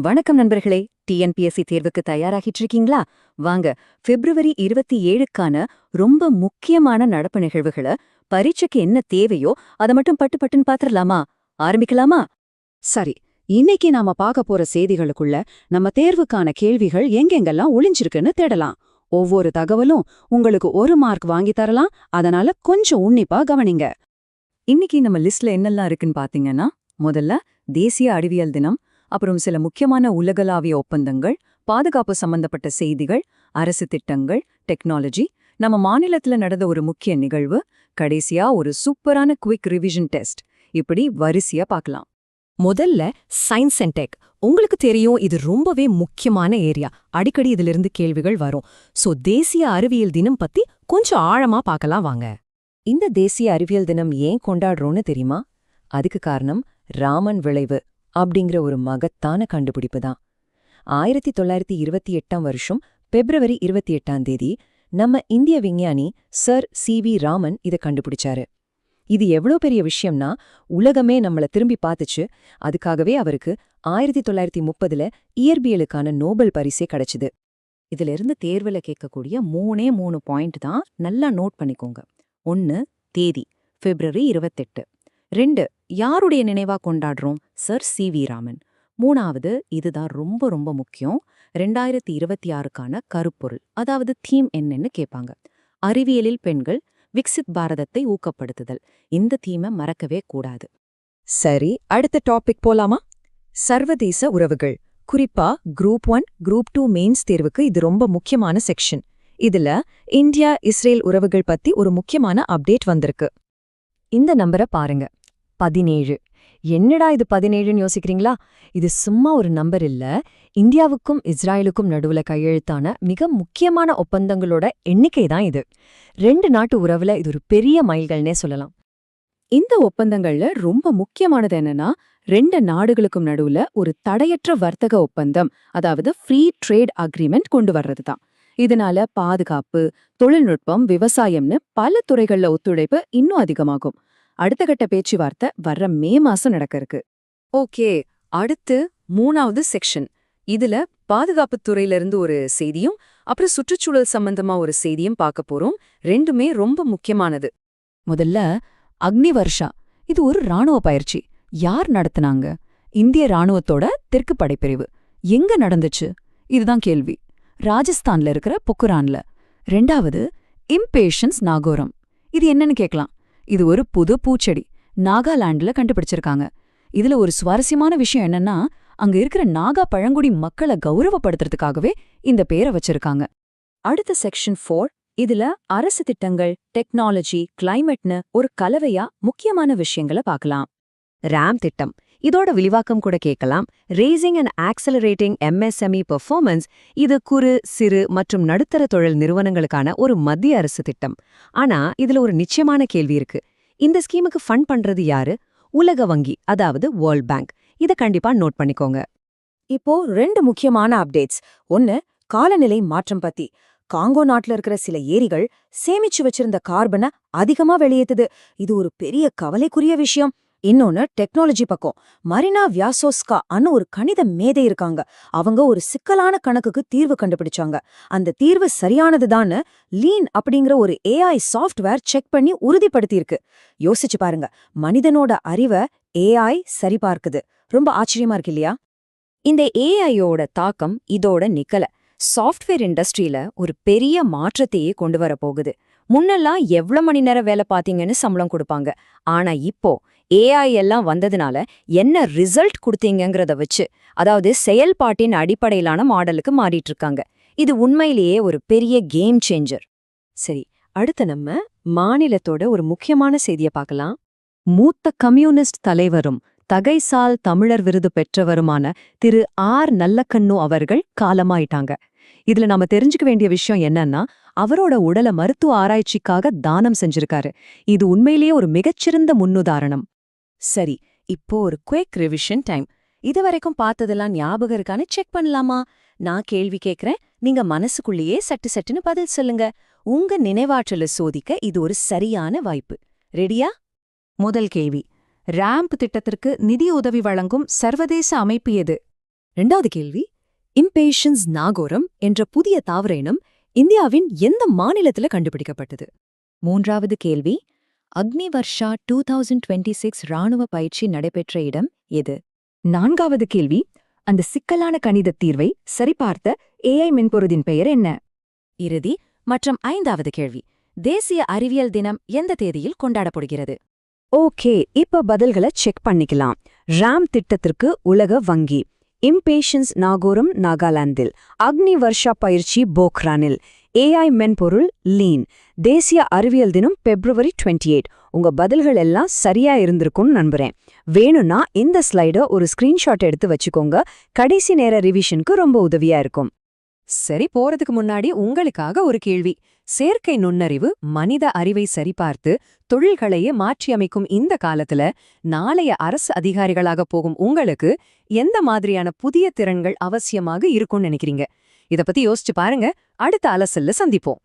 வணக்கம் நண்பர்களே. டிஎன்பிஎஸ்சி தேர்வுக்கு தயாராகிட்டு இருக்கீங்களா? வாங்க, பிப்ரவரி 27க்கான ரொம்ப முக்கியமான நடப்பு நிகழ்வுகளை, பரீட்சைக்கு என்ன தேவையோ அதை மட்டும் பட்டு பட்டுன்னு பாத்திரலாமா? ஆரம்பிக்கலாமா? சரி, இன்னைக்கு நாம பார்க்க போற செய்திகளுக்குள்ள நம்ம தேர்வுக்கான கேள்விகள் எங்கெங்கெல்லாம் ஒளிஞ்சிருக்குன்னு தேடலாம். ஒவ்வொரு தகவலும் உங்களுக்கு 1 மார்க் வாங்கி தரலாம், அதனால கொஞ்சம் உன்னிப்பா கவனிங்க. இன்னைக்கு நம்ம லிஸ்ட்ல என்னெல்லாம் இருக்குன்னு பாத்தீங்கன்னா, முதல்ல தேசிய அறிவியல் தினம், அப்புறம் சில முக்கியமான உலகளாவிய ஒப்பந்தங்கள், பாதுகாப்பு சம்பந்தப்பட்ட செய்திகள், அரசு திட்டங்கள், டெக்னாலஜி, நம்ம மாநிலத்துல நடந்த ஒரு முக்கிய நிகழ்வு, கடைசியா ஒரு சூப்பரான குவிக் ரிவிஷன் டெஸ்ட். இப்படி வரிசையா பார்க்கலாம். முதல்ல சயின்ஸ் அண்ட் டெக். உங்களுக்கு தெரியும், இது ரொம்பவே முக்கியமான ஏரியா. அடிக்கடி இதிலிருந்து கேள்விகள் வரும். சோ தேசிய அறிவியல் தினம் பத்தி கொஞ்சம் ஆழமா பார்க்கலாம் வாங்க. இந்த தேசிய அறிவியல் தினம் ஏன் கொண்டாடுறோம்னு தெரியுமா? அதுக்கு காரணம் ராமன் விளைவு அப்படிங்கிற ஒரு மகத்தான கண்டுபிடிப்பு தான். 1928 வருஷம் பிப்ரவரி 28ஆம் தேதி நம்ம இந்திய விஞ்ஞானி சர் சி.வி. ராமன் இதை கண்டுபிடிச்சாரு. இது எவ்வளோ பெரிய விஷயம்னா, உலகமே நம்மள திரும்பி பார்த்துச்சு. அதுக்காகவே அவருக்கு 1930ல இயற்பியலுக்கான நோபல் பரிசே கிடைச்சுது. இதிலிருந்து தேர்வுல கேட்கக்கூடிய 3 பாயிண்ட் தான் நல்லா நோட் பண்ணிக்கோங்க. 1 தேதி பிப்ரவரி 28. 2 யாருடைய நினைவா கொண்டாடுறோம்? Sir C V. ராமன். 3வது இதுதான் ரொம்ப ரொம்ப முக்கியம், 2026க்கான கருப்பொருள், அதாவது தீம் என்னன்னு கேட்பாங்க. அறிவியலில் பெண்கள், விக்சித் பாரதத்தை ஊக்கப்படுத்துதல். இந்த தீமை மறக்கவே கூடாது. சரி, அடுத்த டாபிக் போலாமா? சர்வதேச உறவுகள், குறிப்பா குரூப் 1, குரூப் 2 மெயின்ஸ் தேர்வுக்கு இது ரொம்ப முக்கியமான செக்ஷன். இதுல இந்தியா இஸ்ரேல் உறவுகள் பத்தி ஒரு முக்கியமான அப்டேட் வந்திருக்கு. இந்த நம்பரை பாருங்க, 17. என்னடா இது 17ன்னு யோசிக்கிறீங்களா? இது சும்மா ஒரு நம்பர் இல்ல, இந்தியாவுக்கும் இஸ்ராயலுக்கும் நடுவுல கையெழுத்தான மிக முக்கியமான ஒப்பந்தங்களோட எண்ணிக்கை தான் இது. 2 நாட்டு உறவுல இது ஒரு பெரிய மைல்கல்னே சொல்லலாம். இந்த ஒப்பந்தங்கள்ல ரொம்ப முக்கியமானது என்னன்னா, 2 நாடுகளுக்கும் நடுவுல ஒரு தடையற்ற வர்த்தக ஒப்பந்தம், அதாவது ஃப்ரீ ட்ரேட் அக்ரிமெண்ட் கொண்டு வர்றது தான். இதனால பாதுகாப்பு, தொழில்நுட்பம், விவசாயம்னு பல துறைகள்ல ஒத்துழைப்பு இன்னும் அதிகமாகும். அடுத்த கட்ட பேச்சுவார்த்தை வர்ற மே மாசம் நடக்க இருக்கு. ஓகே, அடுத்து 3வது செக்ஷன். இதுல பாதுகாப்புத் துறையிலிருந்து ஒரு செய்தியும், அப்புறம் சுற்றுச்சூழல் சம்பந்தமா ஒரு செய்தியும் பார்க்க போறோம். ரெண்டுமே ரொம்ப முக்கியமானது. முதல்ல அக்னி வர்ஷா. இது ஒரு ராணுவ பயிற்சி. யார் நடத்துனாங்க? இந்திய ராணுவத்தோட தெற்கு படைப்பிரிவு. எங்க நடந்துச்சு? இதுதான் கேள்வி. ராஜஸ்தான்ல இருக்கிற பொக்குரான்ல. 2வது இம்பேஷன்ஸ் நாகோரம். இது என்னன்னு கேட்கலாம். இது ஒரு புது பூச்செடி, நாகாலாண்டுல கண்டுபிடிச்சிருக்காங்க. இதுல ஒரு சுவாரஸ்யமான விஷயம் என்னன்னா, அங்க இருக்கிற நாகா பழங்குடி மக்களை கௌரவப்படுத்துறதுக்காகவே இந்த பேரை வச்சிருக்காங்க. அடுத்த செக்ஷன் 4. இதுல அரசு திட்டங்கள், டெக்னாலஜி, கிளைமேட்னு ஒரு கலவையா முக்கியமான விஷயங்களை பார்க்கலாம். ராம் திட்டம், இதோட விரிவாக்கம் கூட கேட்கலாம். Raising and accelerating MSME performance. இது குறு, சிறு மற்றும் நடுத்தர தொழில் நிறுவனங்களுக்கான ஒரு மத்திய அரசு திட்டம். ஆனா இதுல ஒரு நிச்சயமான கேள்வி இருக்கு. இந்த ஸ்கீமுக்கு ஃபண்ட் பண்றது யாரு? உலக வங்கி, அதாவது வேர்ல்ட் பேங்க். இத கண்டிப்பா நோட் பண்ணிக்கோங்க. இப்போ 2 முக்கியமான அப்டேட்ஸ். 1 காலநிலை மாற்றம் பத்தி. காங்கோ நாட்டுல இருக்கிற சில ஏரிகள் சேமிச்சு வச்சிருந்த கார்பனை அதிகமா வெளியேத்துது. இது ஒரு பெரிய கவலைக்குரிய விஷயம். இன்னொன்னு டெக்னாலஜி பக்கம். மரினா வியாசோஸ்கா அன்னு ஒரு கணித மேதை இருக்காங்க. அவங்க ஒரு சிக்கலான கணக்குக்கு தீர்வு கண்டுபிடிச்சாங்க. அந்த தீர்வு சரியானதுதான்னு லீன் அப்படிங்கிற ஒரு ஏஐ சாஃப்ட்வேர் செக் பண்ணி உறுதிப்படுத்தியிருக்கு. யோசிச்சு பாருங்க, மனிதனோட அறிவை ஏஐ சரிபார்க்குது. ரொம்ப ஆச்சரியமா இருக்கு இல்லையா? இந்த ஏஐயோட தாக்கம் இதோட நிக்கல. சாஃப்ட்வேர் இண்டஸ்ட்ரியில ஒரு பெரிய மாற்றத்தையே கொண்டு வர போகுது. முன்னெல்லாம் எவ்வளவு மணி நேரம் வேலை பார்த்தீங்கன்னு சம்பளம் கொடுப்பாங்க. ஆனா இப்போ ஏஐ எல்லாம் வந்ததுனால என்ன ரிசல்ட் கொடுத்தீங்கங்கிறத வச்சு, அதாவது செயல்பாட்டின் அடிப்படையிலான மாடலுக்கு மாறிட்டு இருக்காங்க. இது உண்மையிலேயே ஒரு பெரிய கேம் சேஞ்சர். சரி, அடுத்து நம்ம மாநிலத்தோட ஒரு முக்கியமான செய்தியை பார்க்கலாம். மூத்த கம்யூனிஸ்ட் தலைவரும் தகைசால் தமிழர் விருது பெற்றவருமான திரு ஆர். நல்லக்கண்ணு அவர்கள் காலமாயிட்டாங்க. இதுல நாம தெரிஞ்சுக்க வேண்டிய விஷயம் என்னன்னா, அவரோட உடலை மருத்துவ ஆராய்ச்சிக்காக தானம் செஞ்சிருக்காரு. இது உண்மையிலேயே ஒரு மிகச்சிறந்த முன்னுதாரணம். சரி, இப்போ ஒரு குயிக் ரிவிஷன் டைம். இதுவரைக்கும் பார்த்ததெல்லாம் ஞாபகம் இருக்கான்னு செக் பண்ணலாமா? நான் கேள்வி கேட்கறேன், நீங்க மனசுக்குள்ளேயே சட்டு சட்டுன்னு பதில் சொல்லுங்க. உங்க நினைவாற்றல சோதிக்க இது ஒரு சரியான வாய்ப்பு. ரெடியா? முதல் கேள்வி, ராம்ப் திட்டத்திற்கு நிதி உதவி வழங்கும் சர்வதேச அமைப்பு எது? 2வது கேள்வி, இம்பேஷன்ஸ் நாகோரம் என்ற புதிய தாவர இனம் இந்தியாவின் எந்த மாநிலத்துல கண்டுபிடிக்கப்பட்டது? 3வது கேள்வி, அக்னிவர்ஷா 2026 ராணுவ பயிற்சி நடைபெற்ற இடம் எது? 4வது கேள்வி, அந்த சிக்கலான கணித தீர்வை சரிபார்த்த ஏஐ மென்பொருளின் பெயர் என்ன? இறுதி மற்றும் 5வது கேள்வி, தேசிய அறிவியல் தினம் எந்த தேதியில் கொண்டாடப்படுகிறது? ஓகே, இப்ப பதில்களை செக் பண்ணிக்கலாம். ராம் திட்டத்திற்கு உலக வங்கி, இம்பேஷன்ஸ் நாகோரம் நாகாலாந்தில், அக்னி வர்ஷா பயிற்சி போக்ரானில், ஏஐ மென்பொருள் லீன், தேசிய அறிவியல் தினம் February 28. உங்க பதில்கள் எல்லாம் சரியா இருந்திருக்கும்னு நம்புறேன். வேணும்னா இந்த ஸ்லைட ஒரு ஸ்கிரீன்ஷாட் எடுத்து வச்சுக்கோங்க. கடைசி நேர ரிவிஷனுக்கு ரொம்ப உதவியா இருக்கும். சரி, போறதுக்கு முன்னாடி உங்களுக்காக ஒரு கேள்வி. செயற்கை நுண்ணறிவு மனித அறிவை சரிபார்த்து தொழில்களையே மாற்றியமைக்கும் இந்த காலத்துல நாளைய அரசு அதிகாரிகளாக போகும் உங்களுக்கு எந்த மாதிரியான புதிய திறன்கள் அவசியமாக இருக்கும்னு நினைக்கிறீங்க? இத பத்தி யோசிச்சு பாருங்க. அடுத்த அலசல்ல சந்திப்போம்.